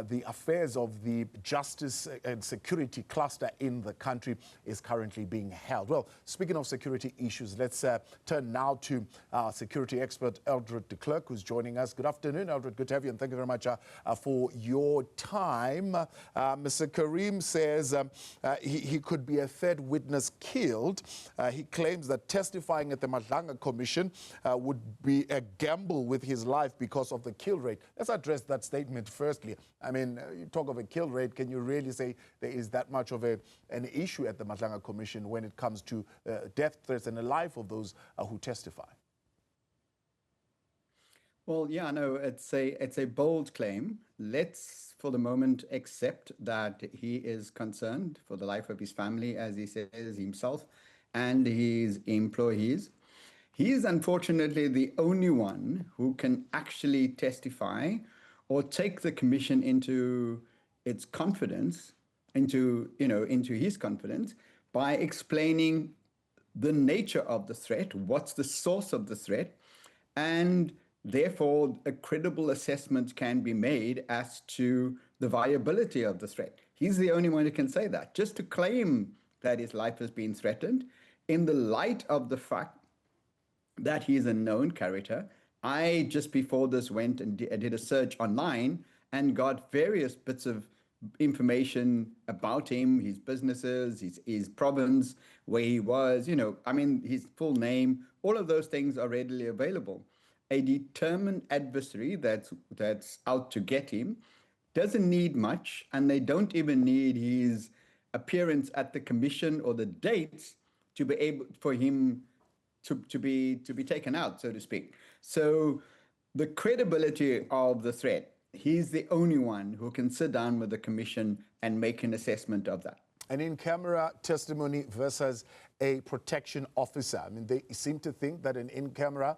the affairs of the justice and security cluster in the country is currently being held. Well, speaking of security issues, let's turn now to our security expert, Eldred de Klerk, who's joining us. Good afternoon, Eldred. Good to have you, and thank you very much for your time. Mr. Carrim says he could be a third witness killed. He claims that testifying at the Madlanga Commission would be a gamble with his life because of the kill rate. Let's address that statement firstly. I mean, you talk of a kill rate, can you really say there is that much of an issue at the Madlanga Commission when it comes to death threats and the life of those who testify? Well, yeah, no, it's a bold claim. Let's, for the moment, accept that he is concerned for the life of his family, as he says himself, and his employees. He is unfortunately the only one who can actually testify or take the commission into its confidence, into his confidence, by explaining the nature of the threat, what's the source of the threat, and therefore a credible assessment can be made as to the viability of the threat. He's the only one who can say that. Just to claim that his life has been threatened in the light of the fact that he's a known character. I, just before this, went and did a search online and got various bits of information about him, his businesses, his province, where he was, his full name. All of those things are readily available. A determined adversary that's out to get him doesn't need much, and they don't even need his appearance at the commission or the dates to be able for him to be taken out, so to speak. So the credibility of the threat, he's the only one who can sit down with the commission and make an assessment of that. An in-camera testimony versus a protection officer. I mean, they seem to think that an in-camera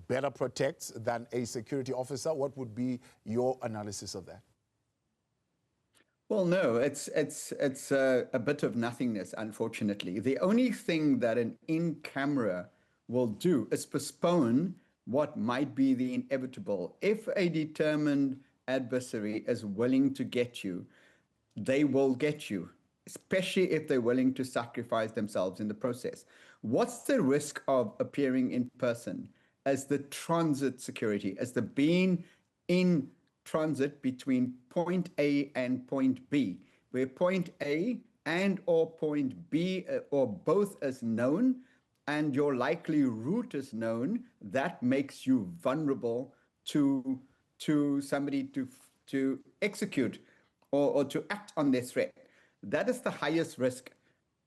better protects than a security officer. What would be your analysis of that? Well, no, it's a bit of nothingness, unfortunately. The only thing that an in-camera will do is postpone what might be the inevitable. If a determined adversary is willing to get you, they will get you, especially if they're willing to sacrifice themselves in the process. What's the risk of appearing in person as the transit security, as the being in transit between point A and point B, where point A and or point B or both is known and your likely route is known? That makes you vulnerable to somebody to execute or to act on their threat. That is the highest risk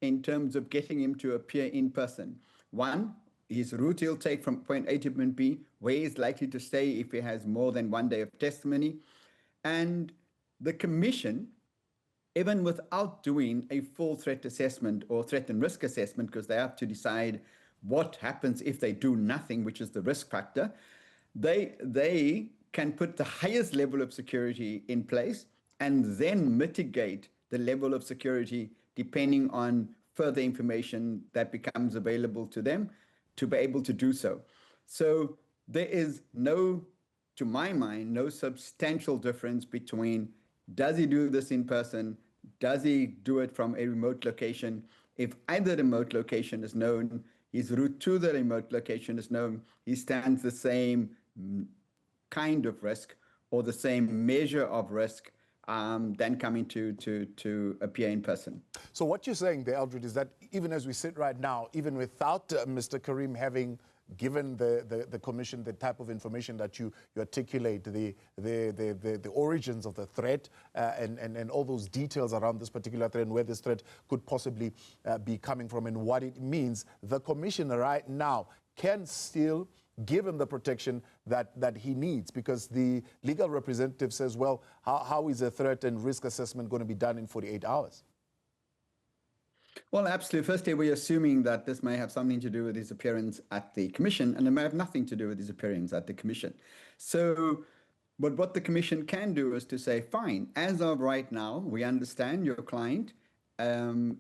in terms of getting him to appear in person. One, his route he'll take from point A to point B, where he's likely to stay if he has more than 1 day of testimony. And the commission, even without doing a full threat assessment or threat and risk assessment, because they have to decide what happens if they do nothing, which is the risk factor, they can put the highest level of security in place and then mitigate the level of security depending on further information that becomes available to them to be able to do so. So there is no, to my mind, no substantial difference between does he do this in person, does he do it from a remote location. If either remote location is known, his route to the remote location is known, he stands the same kind of risk or the same measure of risk than coming to appear in person. So what you're saying there, Eldred, is that even as we sit right now, even without Mr. Carrim having given the commission the type of information that you articulate, the origins of the threat and all those details around this particular threat and where this threat could possibly be coming from and what it means, the commission right now can still give him the protection that he needs, because the legal representative says, well, how is a threat and risk assessment going to be done in 48 hours? Well, absolutely. Firstly, we're assuming that this may have something to do with his appearance at the commission, and it may have nothing to do with his appearance at the commission. So, but what the commission can do is to say, fine, as of right now, we understand your client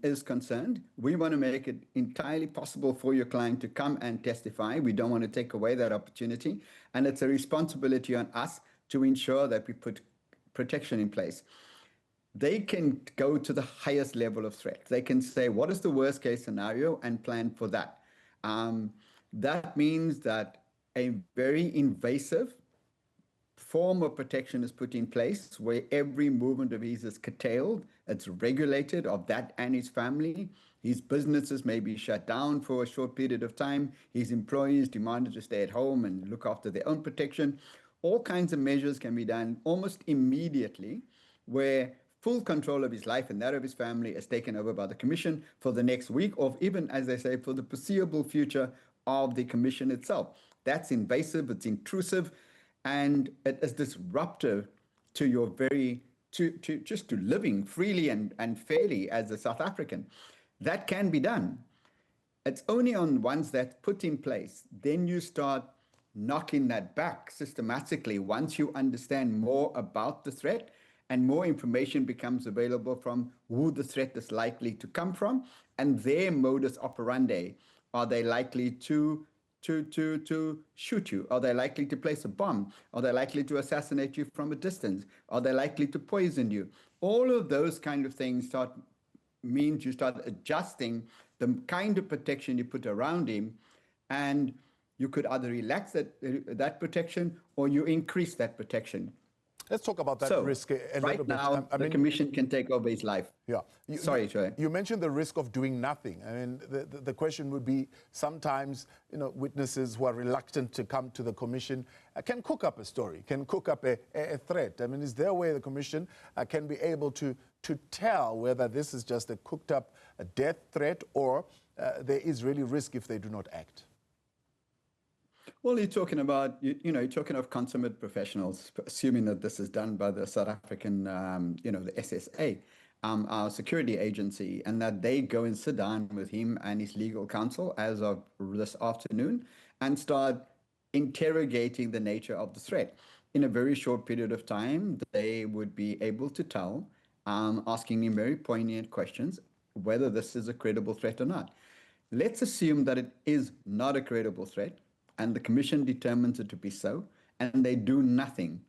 is concerned. We want to make it entirely possible for your client to come and testify. We don't want to take away that opportunity. And it's a responsibility on us to ensure that we put protection in place, they can go to the highest level of threat. They can say, what is the worst case scenario, and plan for that. That means that a very invasive form of protection is put in place where every movement of his is curtailed, it's regulated, of that and his family. His businesses may be shut down for a short period of time. His employees demanded to stay at home and look after their own protection. All kinds of measures can be done almost immediately, where full control of his life and that of his family is taken over by the Commission for the next week, or even, as they say, for the foreseeable future of the Commission itself. That's invasive, it's intrusive, and it is disruptive to your just to living freely and fairly as a South African. That can be done. It's only on once that's put in place, then you start knocking that back systematically once you understand more about the threat and more information becomes available from who the threat is likely to come from and their modus operandi. Are they likely to shoot you? Are they likely to place a bomb? Are they likely to assassinate you from a distance? Are they likely to poison you? All of those kind of things means you start adjusting the kind of protection you put around him, and you could either relax that protection or you increase that protection. Let's talk about that risk a little bit. Right now, the Commission can take over his life. Yeah. Sorry, Troy. You mentioned the risk of doing nothing. I mean, the question would be, sometimes, witnesses who are reluctant to come to the Commission can cook up a story, can cook up a threat. I mean, is there a way the Commission can be able to tell whether this is just a cooked up death threat, or there is really risk if they do not act? Well, you're talking about, you're talking of consummate professionals, assuming that this is done by the South African, the SSA, our security agency, and that they go and sit down with him and his legal counsel as of this afternoon and start interrogating the nature of the threat. In a very short period of time, they would be able to tell, asking him very poignant questions, whether this is a credible threat or not. Let's assume that it is not a credible threat, and the Commission determines it to be so, and they do nothing,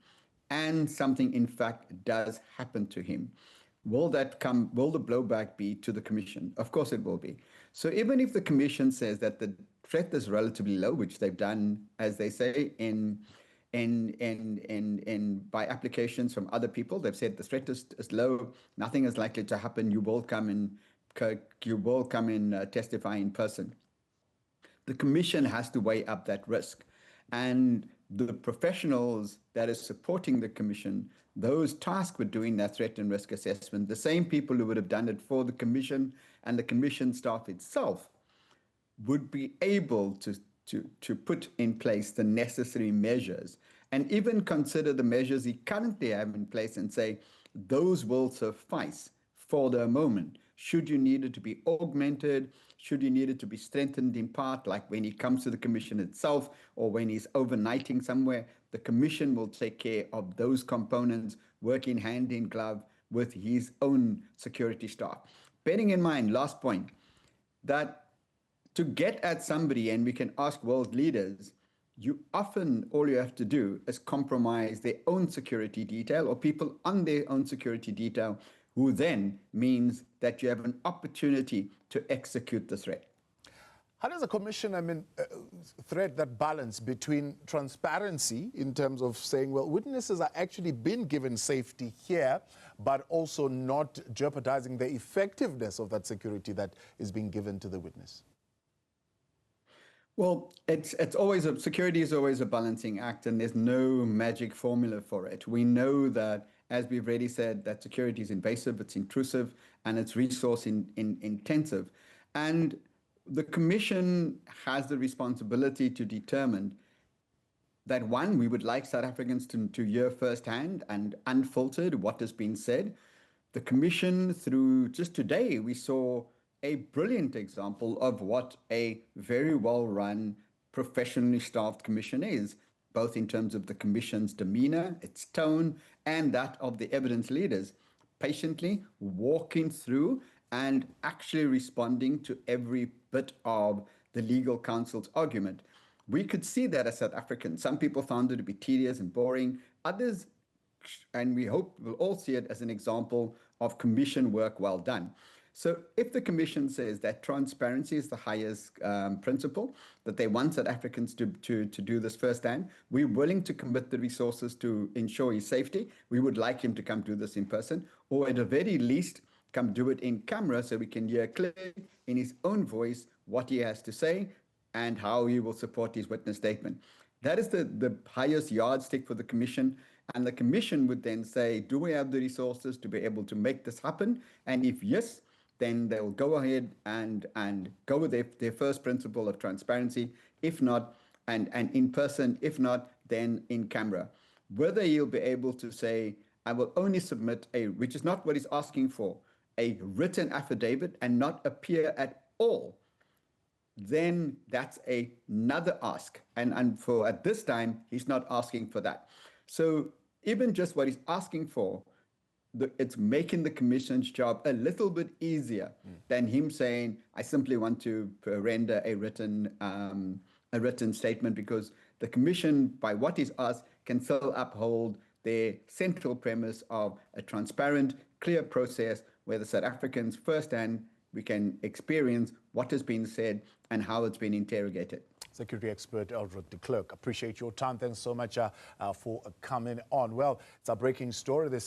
and something in fact does happen to him. Will the blowback be to the Commission? Of course it will be. So even if the Commission says that the threat is relatively low, which they've done, as they say, by applications from other people, they've said the threat is low, nothing is likely to happen, you will come and testify in person. The Commission has to weigh up that risk. And the professionals that is supporting the Commission, those tasked with doing that threat and risk assessment, the same people who would have done it for the Commission and the Commission staff itself, would be able to put in place the necessary measures and even consider the measures he currently have in place and say, those will suffice for the moment. Should you need it to be augmented, should you need it to be strengthened in part, like when he comes to the Commission itself or when he's overnighting somewhere, the Commission will take care of those components, working hand in glove with his own security staff. Bearing in mind, last point, that to get at somebody, and we can ask world leaders, all you have to do is compromise their own security detail or people on their own security detail, who then means that you have an opportunity to execute the threat. How does the Commission, thread that balance between transparency in terms of saying, well, witnesses are actually been given safety here, but also not jeopardizing the effectiveness of that security that is being given to the witness? Well, security is always a balancing act, and there's no magic formula for it. We know that, as we've already said, that security is invasive, it's intrusive, and it's resource intensive. And the Commission has the responsibility to determine that, one, we would like South Africans to hear firsthand and unfiltered what has been said. The Commission, through just today, we saw a brilliant example of what a very well-run, professionally staffed Commission is, both in terms of the Commission's demeanor, its tone, and that of the evidence leaders, patiently walking through and actually responding to every bit of the legal counsel's argument. We could see that as South Africans. Some people found it to be tedious and boring. Others and we hope we'll all see it as an example of commission work well done. So if the commission says that transparency is the highest principle, that they want South Africans to do this firsthand, we're willing to commit the resources to ensure his safety. We would like him to come do this in person, or at the very least, come do it in camera so we can hear clearly in his own voice what he has to say and how he will support his witness statement. That is the highest yardstick for the commission. And the commission would then say, do we have the resources to be able to make this happen? And if yes, then they'll go ahead and go with their first principle of transparency. If not, and in person, if not, then in camera. Whether he'll be able to say, I will only submit which is not what he's asking for, a written affidavit and not appear at all, then that's another ask. And for at this time, he's not asking for that. So even just what he's asking for, it's making the commission's job a little bit easier than him saying, I simply want to render a written statement, because the commission, by what he's asked, can still uphold their central premise of a transparent, clear process where the South Africans firsthand, we can experience what has been said and how it's been interrogated. Security expert Eldred de Klerk, appreciate your time. Thanks so much for coming on. Well, it's our breaking story.